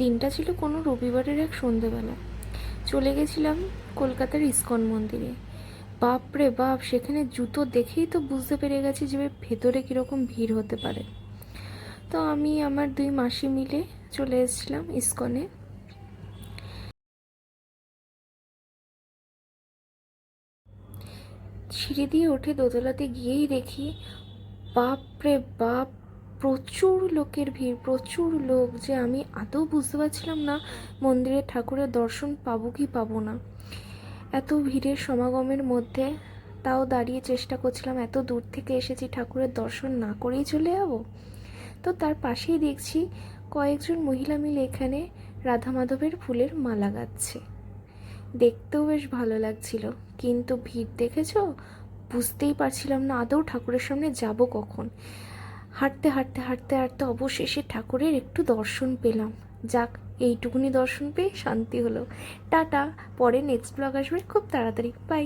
দিনটা ছিল কোনো রবিবারের এক সন্ধেবেলা। চলে গেছিলাম কলকাতার ইস্কন মন্দিরে। বাপ রে বাপ, সেখানে জুতো দেখেই তো বুঝতে পেরে গেছি যে ভেতরে কীরকম ভিড় হতে পারে। তো আমি আমার দুই মাসি মিলে চলে এসেছিলাম ইস্কনে। সিঁড়ি দিয়ে উঠে দোতলাতে গিয়েই দেখি, বাপ রে বাপ, প্রচুর লোকের ভিড়, প্রচুর লোক, যে আমি আদৌ বুঝতে পারছিলাম না মন্দিরে ঠাকুরের দর্শন পাবো কি পাবো না। এত ভিড়ের সমাগমের মধ্যে তাও দাঁড়িয়ে চেষ্টা করছিলাম, এত দূর থেকে এসেছি, ঠাকুরের দর্শন না করেই চলে যাবো। তো তার পাশেই দেখছি কয়েকজন মহিলা মিলে এখানে রাধা মাধবের ফুলের মালা গাচ্ছে। দেখতেও বেশ ভালো লাগছিল, কিন্তু ভিড় দেখেছো, বুঝতেই পারছিলাম না আদৌ ঠাকুরের সামনে যাব কখন। হাঁটতে হাঁটতে হাঁটতে হাঁটতে অবশেষে ঠাকুরের একটু দর্শন পেলাম। যাক, এইটুকুনি দর্শন পেয়ে শান্তি হলো। টাটা, পরে নেক্সট ব্লগ আসবে খুব তাড়াতাড়ি, বাই।